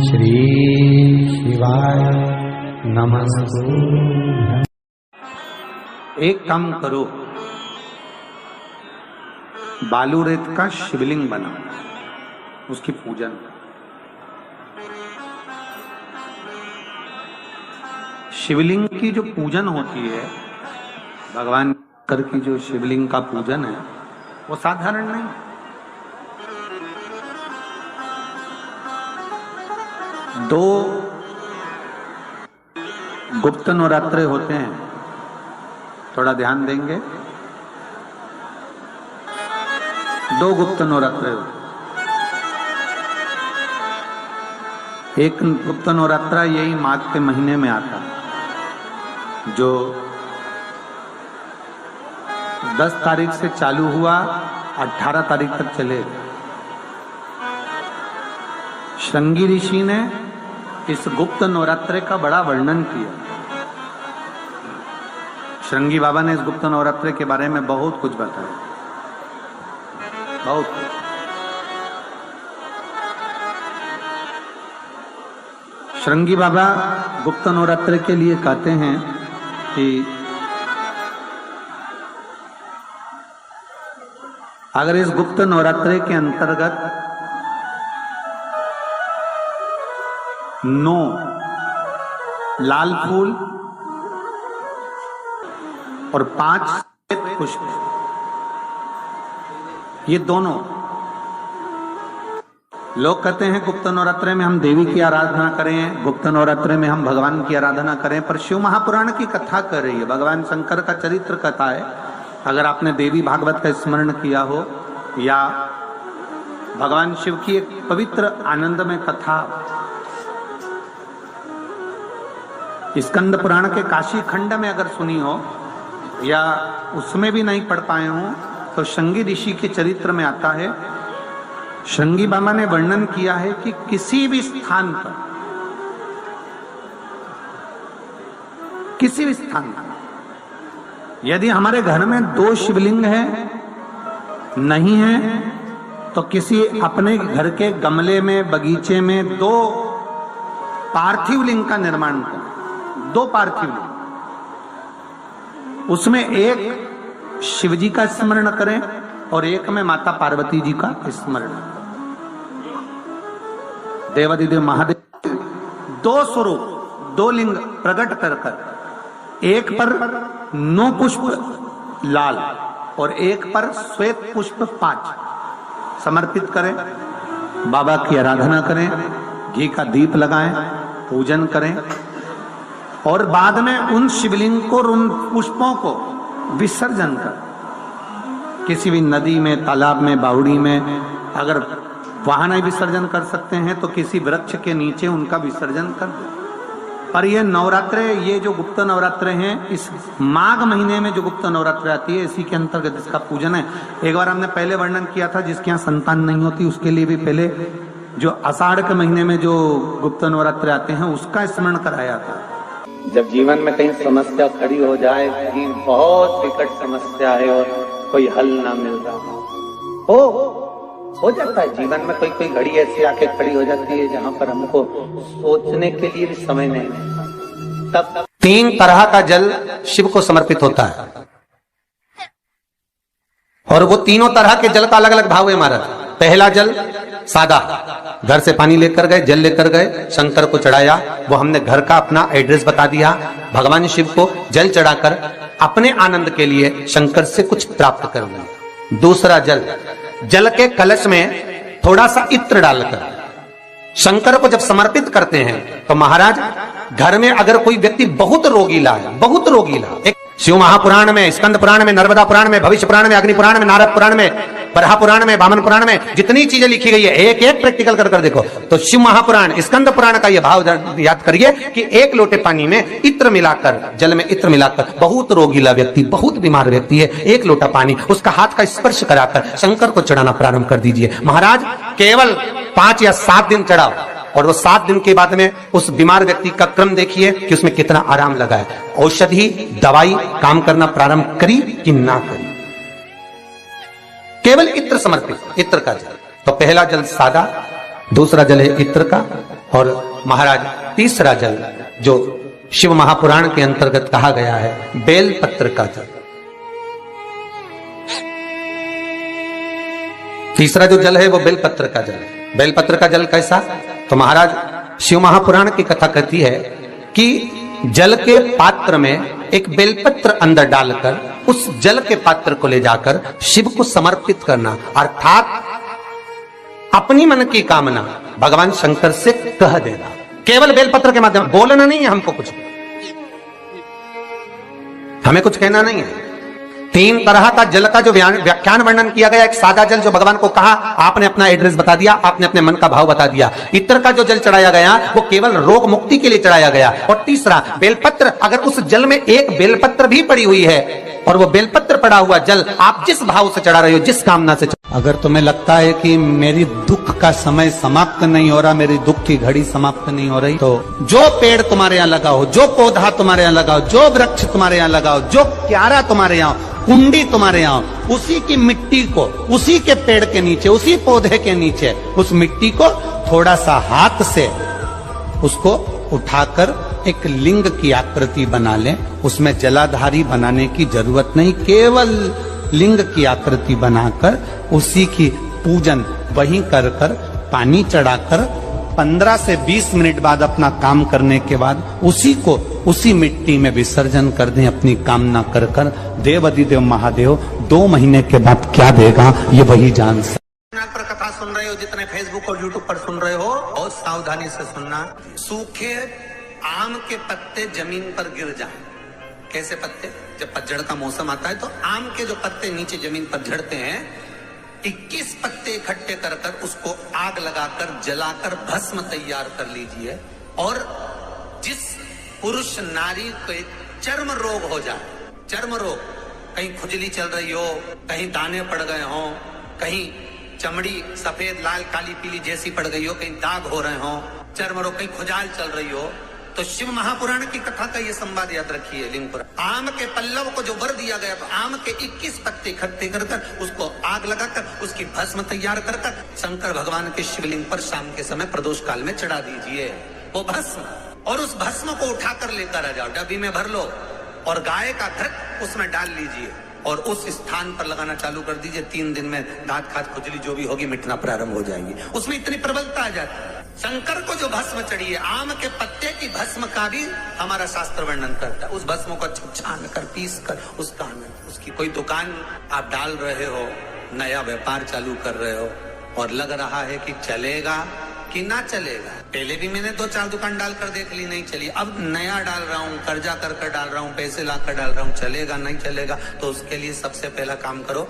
श्री शिवाय नमस्तु। एक काम करो, बालू रेत का शिवलिंग बना, उसकी पूजन। शिवलिंग की जो पूजन होती है, भगवान शंकर की जो शिवलिंग का पूजन है, वो साधारण नहीं। दो गुप्त नवरात्रे होते हैं, थोड़ा ध्यान देंगे। दो गुप्त नवरात्रे होते हैं। एक गुप्त नवरात्रा यही माघ के महीने में आता है, जो 10 तारीख से चालू हुआ, 18 तारीख तक चले। श्रृंगी ऋषि ने इस गुप्त नवरात्रे का बड़ा वर्णन किया। श्रृंगी बाबा ने इस गुप्त नवरात्रे के बारे में बहुत कुछ बताया, बहुत कुछ। श्रृंगी बाबा गुप्त नवरात्रे के लिए कहते हैं कि अगर इस गुप्त नवरात्रे के अंतर्गत 9 लाल फूल और 5 श्वेत पुष्प, ये दोनों, लोग कहते हैं गुप्त नवरात्रे में हम देवी की आराधना करें, गुप्त नवरात्रे में हम भगवान की आराधना करें, पर शिव महापुराण की कथा कर रही है, भगवान शंकर का चरित्र कथा है। अगर आपने देवी भागवत का स्मरण किया हो या भगवान शिव की एक पवित्र आनंदमय कथा स्कंद पुराण के काशी खंड में अगर सुनी हो या उसमें भी नहीं पढ़ पाए हो, तो श्रृंगी ऋषि के चरित्र में आता है। श्रृंगी बाबा ने वर्णन किया है कि किसी भी स्थान पर, किसी भी स्थान पर यदि हमारे घर में 2 शिवलिंग है, नहीं है, तो किसी अपने घर के गमले में, बगीचे में 2 पार्थिव लिंग का निर्माण करें। 2 पार्थिव लिंग, उसमें एक शिव जी का स्मरण करें और एक में माता पार्वती जी का स्मरण करें। देवादिदेव महादेव 2 स्वरूप, 2 लिंग प्रकट कर एक पर 9 पुष्प लाल और एक पर श्वेत पुष्प 5 समर्पित करें, बाबा की आराधना करें, घी का दीप लगाएं, पूजन करें और बाद में उन शिवलिंग को, उन पुष्पों को विसर्जन कर किसी भी नदी में, तालाब में, बावड़ी में, अगर वहां नहीं विसर्जन कर सकते हैं तो किसी वृक्ष के नीचे उनका विसर्जन कर दो। पर ये नवरात्रे, ये जो गुप्त नवरात्रे हैं, इस माघ महीने में जो गुप्त नवरात्रे आती है, इसी के अंतर्गत इसका पूजन है। एक बार हमने पहले वर्णन किया था, जिसके यहाँ संतान नहीं होती उसके लिए भी पहले जो आषाढ़ के महीने में जो गुप्त नवरात्रे आते हैं उसका स्मरण कराया था। जब जीवन में कहीं समस्या खड़ी हो जाए, कहीं बहुत विकट समस्या है और कोई हल ना मिल रहा हो जाता है, जीवन में कोई घड़ी ऐसी आके खड़ी हो जाती है जहां पर हमको सोचने के लिए भी समय नहीं, तब 3 तरह का जल शिव को समर्पित होता है और वो तीनों तरह के जल का अलग अलग भाव है महाराज। पहला जल सादा, घर से पानी लेकर गए, जल लेकर गए, शंकर को चढ़ाया, वो हमने घर का अपना एड्रेस बता दिया, भगवान शिव को जल चढ़ाकर अपने आनंद के लिए शंकर से कुछ प्राप्त कर लिया। दूसरा जल, जल के कलश में थोड़ा सा इत्र डालकर शंकर को जब समर्पित करते हैं, तो महाराज घर में अगर कोई व्यक्ति बहुत रोगीला है, बहुत रोगीला, एक शिव महापुराण में, स्कंद पुराण में, नर्मदा पुराण में, भविष्य पुराण में, अग्नि पुराण में, नारद पुराण में, बरहा पुराण में, वामन पुराण में जितनी चीजें लिखी गई है, एक एक प्रैक्टिकल कर देखो तो शिव महापुराण, स्कंद पुराण का यह भाव याद करिए कि 1 लोटे पानी में इत्र मिलाकर, जल में इत्र मिलाकर, बहुत रोगीला व्यक्ति, बहुत बीमार व्यक्ति है, 1 लोटा पानी उसका हाथ का स्पर्श कराकर शंकर को चढ़ाना प्रारंभ कर दीजिए। महाराज केवल 5 या 7 दिन चढ़ाओ और वो 7 दिन के बाद में उस बीमार व्यक्ति का क्रम देखिए कि उसमें कितना आराम लगा है। औषधि, दवाई काम करना प्रारंभ करी कि ना करी। केवल इत्र समर्पित, इत्र का जल। तो पहला जल सादा, दूसरा जल है इत्र का और महाराज तीसरा जल जो शिव महापुराण के अंतर्गत कहा गया है, बेलपत्र का जल। तीसरा जो जल है वो बेलपत्र का जल है। बेलपत्र का जल कैसा? तो महाराज शिव महापुराण की कथा कहती है कि जल के पात्र में एक बेलपत्र अंदर डालकर उस जल के पात्र को ले जाकर शिव को समर्पित करना, अर्थात अपनी मन की कामना भगवान शंकर से कह देना। केवल बेलपत्र के माध्यम, बोलना नहीं है हमको, कुछ हमें कुछ कहना नहीं है। 3 तरह का जल का जो व्याख्यान वर्णन किया गया, एक सादा जल जो भगवान को कहा, आपने अपना एड्रेस बता दिया, आपने अपने मन का भाव बता दिया। इत्र का जो जल चढ़ाया गया वो केवल रोग मुक्ति के लिए चढ़ाया गया। और तीसरा बेलपत्र, अगर उस जल में एक बेलपत्र भी पड़ी हुई है और वो बेलपत्र पड़ा हुआ जल आप जिस भाव से चढ़ा रहे हो, जिस कामना से, अगर तुम्हें लगता है कि मेरी दुख का समय समाप्त नहीं हो रहा, मेरी दुख की घड़ी समाप्त नहीं हो रही, तो जो पेड़ तुम्हारे यहाँ लगाओ, जो पौधा तुम्हारे यहाँ लगाओ, जो वृक्ष तुम्हारे यहाँ लगाओ, जो क्यारा तुम्हारे यहाँ, कुंडी तुम्हारे यहाँ, उसी की मिट्टी को, उसी के पेड़ के नीचे, उसी पौधे के नीचे, उस मिट्टी को थोड़ा सा हाथ से उसको उठाकर एक लिंग की आकृति बना लें। उसमें जलाधारी बनाने की जरूरत नहीं, केवल लिंग की आकृति बनाकर उसी की पूजन वहीं कर कर पानी चढ़ाकर 15 से 20 मिनट बाद अपना काम करने के बाद उसी को उसी मिट्टी में विसर्जन कर दें, अपनी कामना कर कर। देव अधिदेव महादेव 2 महीने के बाद क्या देगा ये वही जान सकता। पर कथा सुन रहे हो, जितने फेसबुक और यूट्यूब पर सुन रहे हो, बहुत सावधानी से सुनना। सूखे आम के पत्ते जमीन पर गिर जाएं। कैसे पत्ते? जब पतझड़ का मौसम आता है तो आम के जो पत्ते नीचे जमीन पर झड़ते हैं, 21 पत्ते इकट्ठे कर कर उसको आग लगाकर जलाकर भस्म तैयार कर लीजिए। और जिस पुरुष नारी को एक चर्म रोग हो जाए, चर्म रोग, कहीं खुजली चल रही हो, कहीं दाने पड़ गए हो, कहीं चमड़ी सफेद लाल काली पीली जैसी पड़ गई हो, कहीं दाग हो रहे हो, चर्म रोग, कहीं खुजाल चल रही हो, तो शिव महापुराण की कथा का ये संवाद याद रखिए। लिंगपुर आम के पल्लव को जो वर दिया गया, तो आम के 21 पत्ते इकट्ठे कर कर उसको आग लगाकर उसकी भस्म तैयार कर कर शंकर भगवान के शिवलिंग पर शाम के समय प्रदोष काल में चढ़ा दीजिए वो भस्म। और उस भस्म को उठाकर लेकर आ जाओ, डब्बी में भर लो और गाय का घृत उसमें डाल लीजिए और उस स्थान पर लगाना चालू कर दीजिए। 3 दिन में दांत खाद खुजली जो भी होगी मिटना प्रारंभ हो जाएगी। उसमें इतनी प्रबलता आ जाती है। शंकर को जो भस्म चढ़ी है, आम के पत्ते की भस्म का भी हमारा शास्त्र वर्णन करता है। उस भस्म को छान कर पीस कर उसका उसकी कोई दुकान आप डाल रहे हो, नया व्यापार चालू कर रहे हो और लग रहा है कि चलेगा कि ना चलेगा। पहले भी मैंने 2-4 दुकान डालकर देख ली, नहीं चली। अब नया डाल रहा हूँ, कर्जा कर कर डाल रहा हूँ, पैसे लाकर डाल रहा हूँ, चलेगा नहीं चलेगा। तो उसके लिए सबसे पहला काम करो,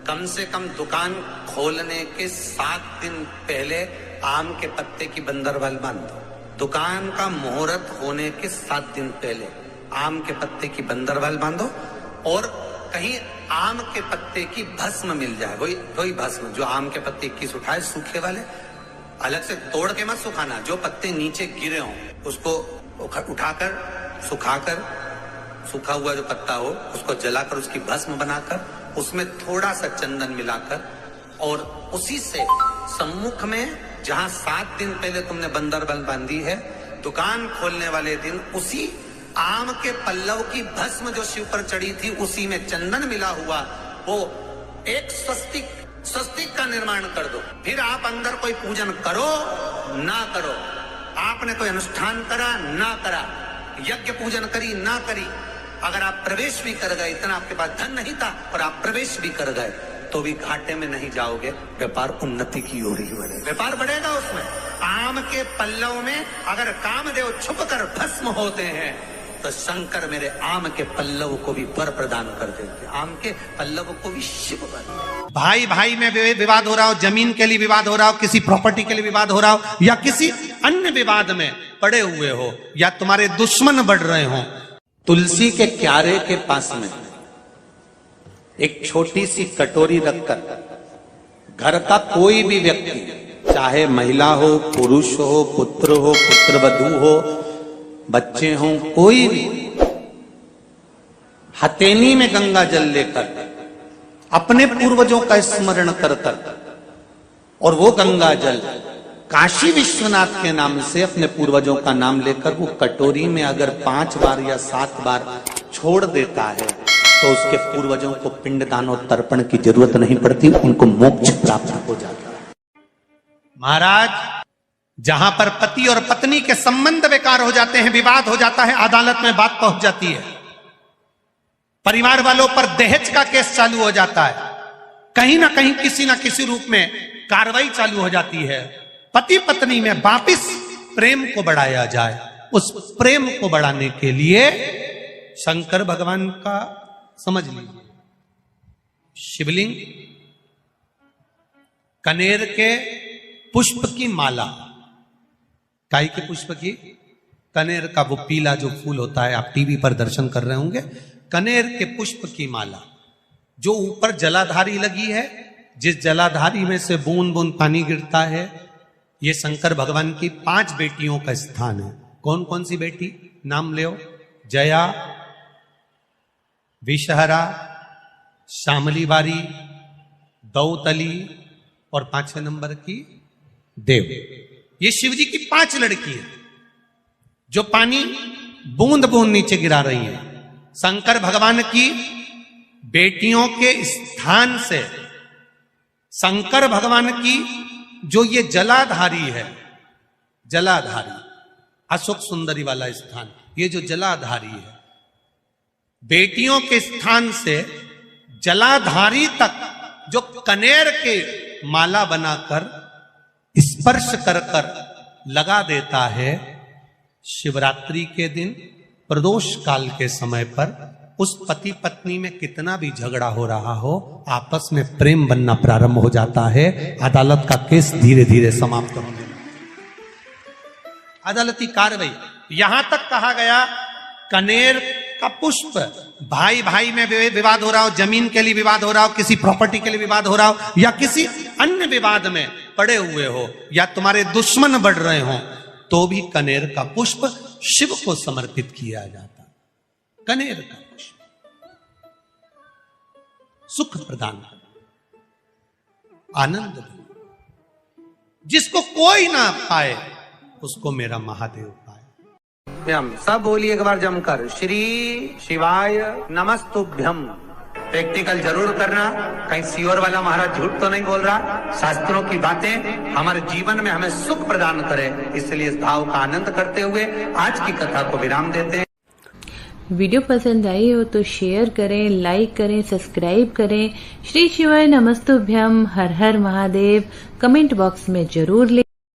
कम से कम दुकान खोलने के 7 दिन पहले आम के पत्ते की बंदरवाल बांधो। दुकान का मुहूर्त होने के 7 दिन पहले आम के पत्ते की बंदरवाल बांधो और कहीं आम के पत्ते की भस्म मिल जाए, वही भस्म जो आम के पत्ते 21 उठाए सूखे वाले, अलग से तोड़ के मत सुखाना, जो पत्ते नीचे गिरे हों उसको उठाकर सुखाकर, सूखा हुआ जो पत्ता हो उसको जलाकर उसकी भस्म बनाकर उसमें थोड़ा सा चंदन मिलाकर और उसी से सम्मुख में जहां 7 दिन पहले तुमने बंदरबल बांधी है, दुकान खोलने वाले दिन उसी आम के पल्लव की भस्म जो शिव पर चढ़ी थी उसी में चंदन मिला हुआ वो एक स्वस्तिक का निर्माण कर दो। फिर आप अंदर कोई पूजन करो ना करो, आपने कोई अनुष्ठान करा ना करा, यज्ञ पूजन करी ना करी, अगर आप प्रवेश भी कर गए, इतना आपके पास धन नहीं था और आप प्रवेश भी कर गए तो भी घाटे में नहीं जाओगे, व्यापार उन्नति की ओर ही बढ़ेगा, व्यापार बढ़ेगा। उसमें आम के पल्लव में अगर कामदेव छुप कर भस्म होते हैं तो शंकर मेरे आम के पल्लव को भी वर प्रदान कर देते, आम के पल्लव को भी शिव बन। भाई भाई में विवाद हो रहा हो, जमीन के लिए विवाद हो रहा हो, किसी प्रॉपर्टी के लिए विवाद हो रहा हो या किसी अन्य विवाद में पड़े हुए हो या तुम्हारे दुश्मन बढ़ रहे हो, तुलसी के क्यारे के पास में एक छोटी सी कटोरी रखकर घर का कोई भी व्यक्ति, चाहे महिला हो, पुरुष हो, पुत्र हो, पुत्रवधू हो, बच्चे हों, कोई भी हथेली में गंगा जल लेकर अपने पूर्वजों का स्मरण कर कर और वो गंगा जल काशी विश्वनाथ के नाम से अपने पूर्वजों का नाम लेकर वो कटोरी में अगर 5 बार या 7 बार छोड़ देता है तो उसके पूर्वजों को पिंडदान और तर्पण की जरूरत नहीं पड़ती, उनको मोक्ष प्राप्त हो जाता है। महाराज, जहां पर पति और पत्नी के संबंध बेकार हो जाते हैं, विवाद हो जाता है, अदालत में बात पहुंच जाती है, परिवार वालों पर दहेज का केस चालू हो जाता है, कहीं ना कहीं किसी ना किसी रूप में कार्रवाई चालू हो जाती है, पति पत्नी में वापिस प्रेम को बढ़ाया जाए, उस प्रेम को बढ़ाने के लिए शंकर भगवान का समझ लीजिए शिवलिंग, कनेर के पुष्प की माला, काय के पुष्प की, कनेर का वो पीला जो फूल होता है, आप टीवी पर दर्शन कर रहे होंगे, कनेर के पुष्प की माला जो ऊपर जलाधारी लगी है, जिस जलाधारी में से बूंद बूंद पानी गिरता है, ये शंकर भगवान की 5 बेटियों का स्थान है। कौन कौन सी बेटी, नाम ले, जया, विषहरा, श्यामली बारी, दौतली और 5वें नंबर की देव। ये शिव जी की 5 लड़की है जो पानी बूंद बूंद नीचे गिरा रही है। शंकर भगवान की बेटियों के स्थान से शंकर भगवान की जो ये जलाधारी है, जलाधारी अशोक सुंदरी वाला स्थान, ये जो जलाधारी है, बेटियों के स्थान से जलाधारी तक जो कनेर के माला बनाकर स्पर्श कर कर लगा देता है, शिवरात्रि के दिन प्रदोष काल के समय पर उस पति पत्नी में कितना भी झगड़ा हो रहा हो, आपस में प्रेम बनना प्रारंभ हो जाता है। अदालत का केस धीरे धीरे समाप्त होने लगता है। अदालती कार्रवाई, यहां तक कहा गया कनेर का पुष्प, भाई भाई में विवाद हो रहा हो, जमीन के लिए विवाद हो रहा हो, किसी प्रॉपर्टी के लिए विवाद हो रहा हो, या किसी अन्य विवाद में पड़े हुए हो, या तुम्हारे दुश्मन बढ़ रहे हो, तो भी कनेर का पुष्प शिव को समर्पित किया जाता। कनेर का पुष्प सुख प्रदान कर, आनंद दे, जिसको कोई ना पाए उसको मेरा महादेव पाए। हम सब बोलिए एक बार जमकर, श्री शिवाय नमस्तुभ्यम। प्रैक्टिकल जरूर करना, कहीं सीओर वाला महाराज झूठ तो नहीं बोल रहा। शास्त्रों की बातें हमारे जीवन में हमें सुख प्रदान करे, इसलिए इस भाव का आनंद करते हुए आज की कथा को विराम देते हैं। वीडियो पसंद आई हो तो शेयर करें, लाइक करें, सब्सक्राइब करें। श्री शिवाय नमस्तुभ्यम, हर हर महादेव कमेंट बॉक्स में जरूर लिखें।